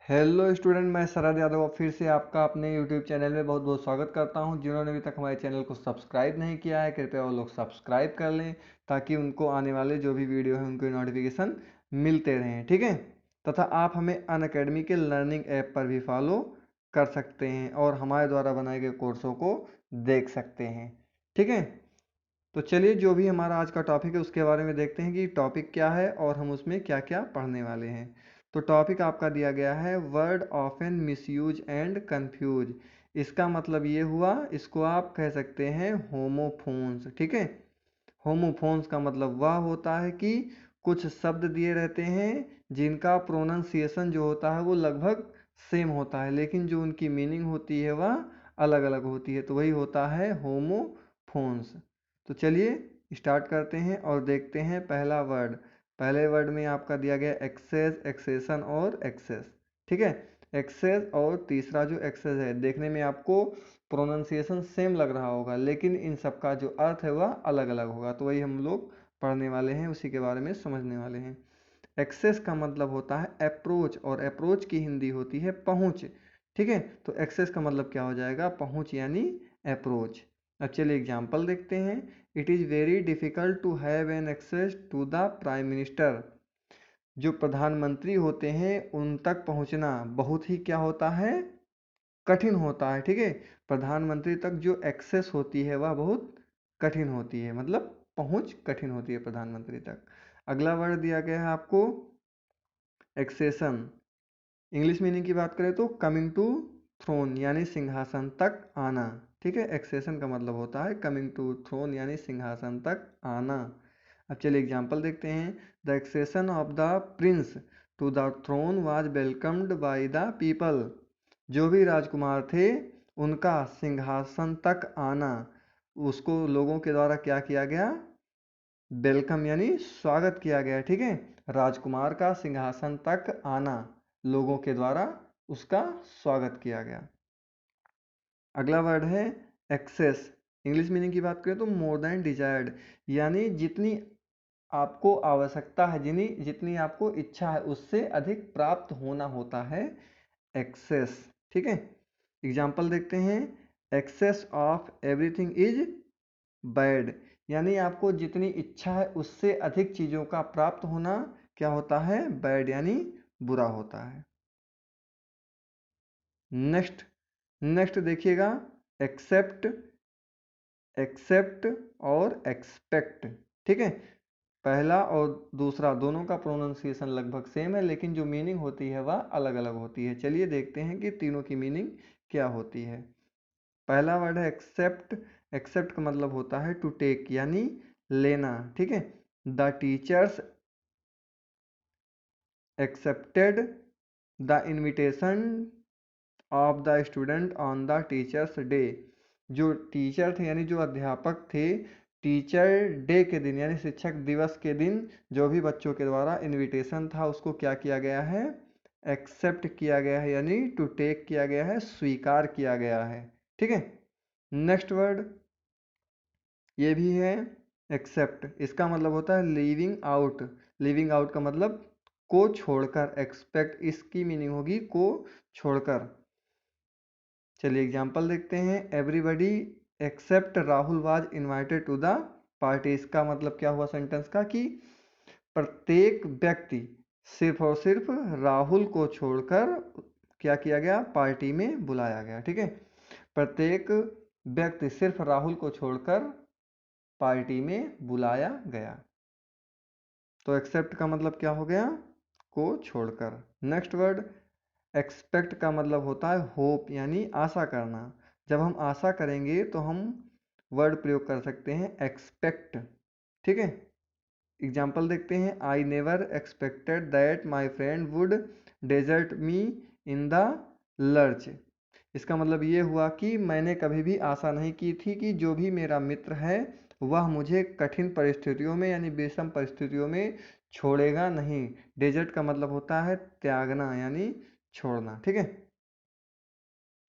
Hello student, मैं शरद यादव फिर से आपका अपने यूट्यूब चैनल में बहुत बहुत स्वागत करता हूं। जिन्होंने अभी तक हमारे चैनल को सब्सक्राइब नहीं किया है, कृपया वो लोग सब्सक्राइब कर लें ताकि उनको आने वाले जो भी वीडियो हैं उनके नोटिफिकेशन मिलते रहें। ठीक है। तथा आप हमें अनअकैडमी के लर्निंग ऐप पर भी फॉलो कर सकते हैं और हमारे द्वारा बनाए गए कोर्सों को देख सकते हैं। ठीक है। तो चलिए, जो भी हमारा आज का टॉपिक है उसके बारे में देखते हैं कि टॉपिक क्या है और हम उसमें क्या क्या पढ़ने वाले हैं। तो टॉपिक आपका दिया गया है word often misuse and confuse. इसका मतलब ये हुआ, इसको आप कह सकते हैं होमोफोन्स। ठीक है। होमोफोन्स का मतलब वह होता है कि कुछ शब्द दिए रहते हैं जिनका प्रोनाउंसिएशन जो होता है वो लगभग सेम होता है, लेकिन जो उनकी मीनिंग होती है वह अलग अलग होती है। तो वही होता है होमोफोन्स। तो चलिए स्टार्ट करते हैं और देखते हैं पहला वर्ड। पहले वर्ड में आपका दिया गया एक्सेस, एक्सेशन और एक्सेस। ठीक है। एक्सेस और तीसरा जो एक्सेस है, देखने में आपको प्रोनाउंसिएशन सेम लग रहा होगा, लेकिन इन सब का जो अर्थ है वह अलग अलग होगा। तो वही हम लोग पढ़ने वाले हैं, उसी के बारे में समझने वाले हैं। एक्सेस का मतलब होता है अप्रोच, और अप्रोच की हिंदी होती है पहुंच। ठीक है। तो एक्सेस का मतलब क्या हो जाएगा? पहुंच यानी अप्रोच। अब चलिए एग्जाम्पल देखते हैं। It is very difficult to have an access to the prime minister. जो प्रधानमंत्री होते हैं उन तक पहुंचना बहुत ही क्या होता है? कठिन होता है। ठीक है। प्रधानमंत्री तक जो एक्सेस होती है वह बहुत कठिन होती है, मतलब पहुंच कठिन होती है प्रधानमंत्री तक। अगला वर्ड दिया गया है आपको एक्सेशन। इंग्लिश मीनिंग की बात करें तो कमिंग टू थ्रोन यानी सिंहासन तक आना। ठीक है। एक्सेशन का मतलब होता है कमिंग टू थ्रोन यानी सिंहासन तक आना। अब चलिए एग्जाम्पल देखते हैं। The accession of the prince to the throne was welcomed by the people. जो भी राजकुमार थे उनका सिंहासन तक आना, उसको लोगों के द्वारा क्या किया गया? वेलकम यानी स्वागत किया गया। ठीक है। राजकुमार का सिंहासन तक आना, लोगों के द्वारा उसका स्वागत किया गया। अगला वर्ड है एक्सेस। इंग्लिश मीनिंग की बात करें तो मोर देन डिजायर्ड, यानी जितनी आपको आवश्यकता है, जितनी आपको इच्छा है उससे अधिक प्राप्त होना होता है एक्सेस। ठीक है। एग्जाम्पल देखते हैं। Excess of everything is bad, यानी आपको जितनी इच्छा है उससे अधिक चीज़ों का प्राप्त होना क्या होता है? बैड यानी बुरा होता है। नेक्स्ट नेक्स्ट देखिएगा। एक्सेप्ट, एक्सेप्ट और एक्सपेक्ट। ठीक है। पहला और दूसरा दोनों का प्रोनाउंसिएशन लगभग सेम है, लेकिन जो मीनिंग होती है वह अलग अलग होती है। चलिए देखते हैं कि तीनों की मीनिंग क्या होती है। पहला वर्ड है एक्सेप्ट। एक्सेप्ट का मतलब होता है टू टेक यानी लेना। ठीक है। The teachers accepted the invitation of the student on the teachers day. जो टीचर थे यानी जो अध्यापक थे, टीचर डे के दिन यानी शिक्षक दिवस के दिन जो भी बच्चों के द्वारा इनविटेशन था उसको क्या किया गया है? एक्सेप्ट किया गया है, यानी टू टेक किया गया है, स्वीकार किया गया है। ठीक है। नेक्स्ट वर्ड ये भी है एक्सेप्ट। इसका मतलब होता है लीविंग आउट। लीविंग आउट का मतलब को छोड़कर। एक्सपेक्ट इसकी मीनिंग होगी को छोड़कर। चलिए एग्जांपल देखते हैं। Everybody except Rahul was invited to the party. इसका मतलब क्या हुआ सेंटेंस का? कि प्रत्येक व्यक्ति, सिर्फ और सिर्फ राहुल को छोड़कर क्या किया गया? पार्टी में बुलाया गया। ठीक है। प्रत्येक व्यक्ति सिर्फ राहुल को छोड़कर पार्टी में बुलाया गया। तो एक्सेप्ट का मतलब क्या हो गया? को छोड़कर। नेक्स्ट वर्ड एक्सपेक्ट का मतलब होता है होप यानी आशा करना। जब हम आशा करेंगे तो हम वर्ड प्रयोग कर सकते हैं एक्सपेक्ट। ठीक है। एग्जाम्पल देखते हैं। I never expected that my friend would desert me in the lurch. इसका मतलब ये हुआ कि मैंने कभी भी आशा नहीं की थी कि जो भी मेरा मित्र है वह मुझे कठिन परिस्थितियों में यानी विषम परिस्थितियों में छोड़ेगा नहीं। डेजर्ट का मतलब होता है त्यागना यानी छोड़ना। ठीक है।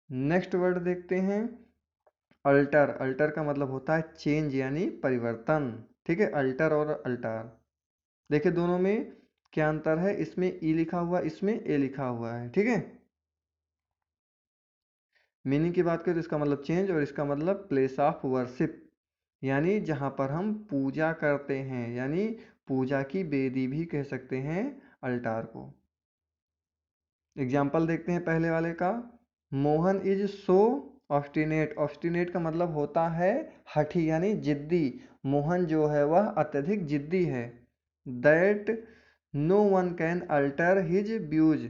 नेक्स्ट वर्ड देखते हैं। अल्टर। अल्टर का मतलब होता है चेंज यानी परिवर्तन। ठीक है। अल्टर और अल्टार, देखिए दोनों में क्या अंतर है? इसमें ई लिखा हुआ, इसमें ए लिखा हुआ है, ठीक है। मीनिंग की बात करें तो इसका मतलब चेंज, और इसका मतलब प्लेस ऑफ वर्शिप, यानी जहां पर हम पूजा करते हैं, यानी पूजा की वेदी भी कह सकते हैं अल्टार को। एग्जाम्पल देखते हैं पहले वाले का। Mohan is so obstinate. Obstinate का मतलब होता है हठी यानी जिद्दी। मोहन जो है वह अत्यधिक जिद्दी है। That no one can alter his views.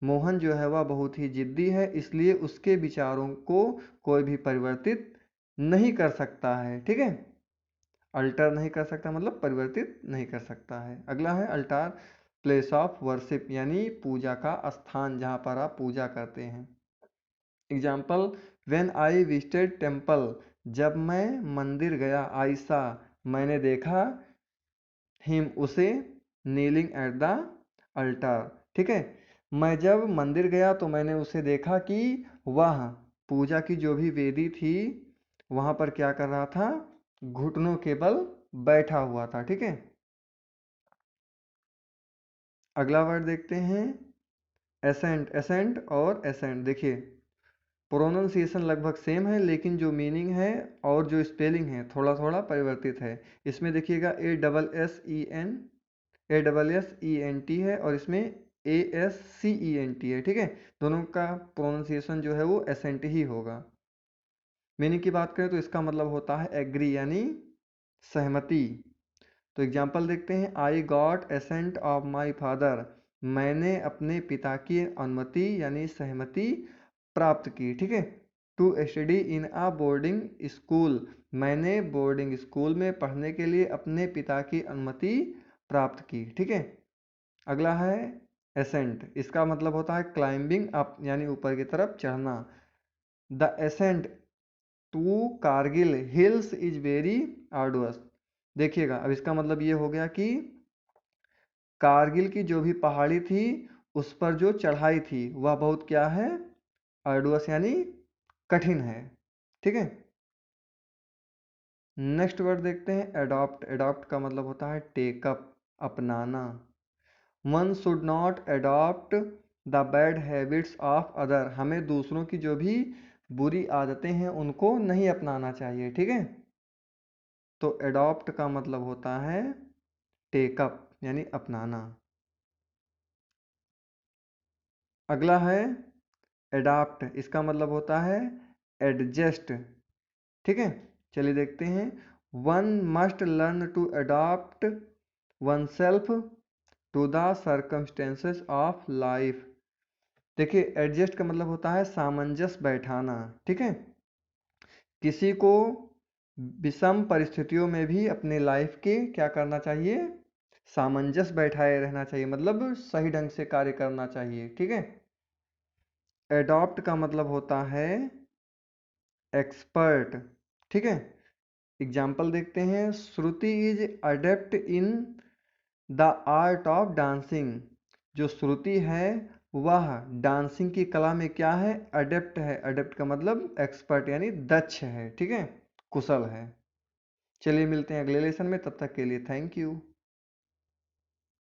Mohan जो है वह बहुत ही जिद्दी है, इसलिए उसके विचारों को कोई भी परिवर्तित नहीं कर सकता है, ठीक है। अल्टर नहीं कर सकता मतलब परिवर्तित नहीं कर सकता है। अगला है अल्टार प्लेस ऑफ वर्शिप, यानी पूजा का स्थान जहां पर आप पूजा करते हैं। Example, when I visited temple. जब मैं मंदिर गया, आई सा मैंने देखा, हिम उसे, नीलिंग एट द अल्टार, ठीक है। मैं जब मंदिर गया तो मैंने उसे देखा कि वह पूजा की जो भी वेदी थी वहां पर क्या कर रहा था, घुटनों के बल बैठा हुआ था, ठीक है। अगला वर्ड देखते हैं एसेंट। एसेंट और एसेंट देखिए, प्रोनाउंसिएशन लगभग सेम है, लेकिन जो मीनिंग है और जो स्पेलिंग है थोड़ा थोड़ा परिवर्तित है। इसमें देखिएगा ASSEN है, और इसमें ASCENT है, ठीक है। दोनों का प्रोनाउंसिएशन जो है वो एसेंट ही होगा। मीनिंग की बात करें तो इसका मतलब होता है एग्री, यानी सहमति। तो एग्जाम्पल देखते हैं, I got ascent of my father. मैंने अपने पिता की अनुमति यानी सहमति प्राप्त की, ठीक है। To study in a boarding school. मैंने बोर्डिंग स्कूल में पढ़ने के लिए अपने पिता की अनुमति प्राप्त की, ठीक है। अगला है एसेंट। इसका मतलब होता है क्लाइंबिंग अप, यानी ऊपर की तरफ चढ़ना। The ascent to Kargil hills is very arduous. देखिएगा, अब इसका मतलब ये हो गया कि कारगिल की जो भी पहाड़ी थी उस पर जो चढ़ाई थी वह बहुत क्या है, आर्डुअस यानी कठिन है, ठीक है। नेक्स्ट वर्ड देखते हैं एडॉप्ट। एडॉप्ट का मतलब होता है टेकअप, अपनाना। One should not adopt the bad habits of other. हमें दूसरों की जो भी बुरी आदतें हैं उनको नहीं अपनाना चाहिए, ठीक है। तो एडॉप्ट का मतलब होता है टेकअप यानी अपनाना। अगला है एडाप्ट। इसका मतलब होता है एडजस्ट, ठीक है। चलिए देखते हैं, one must learn to adopt oneself to the circumstances of life. देखिए, एडजस्ट का मतलब होता है सामंजस्य बैठाना, ठीक है। किसी को विषम परिस्थितियों में भी अपने लाइफ के क्या करना चाहिए, सामंजस्य बैठाए रहना चाहिए, मतलब सही ढंग से कार्य करना चाहिए, ठीक है। एडॉप्ट का मतलब होता है एक्सपर्ट, ठीक है। एग्जाम्पल देखते हैं, Shruti is adept in the art of dancing. जो श्रुति है वह डांसिंग की कला में क्या है, अडेप्ट है। अडेप्ट का मतलब एक्सपर्ट यानी दक्ष है, ठीक है, कुशल है। चलिए मिलते हैं अगले लेसन में, तब तक के लिए थैंक यू।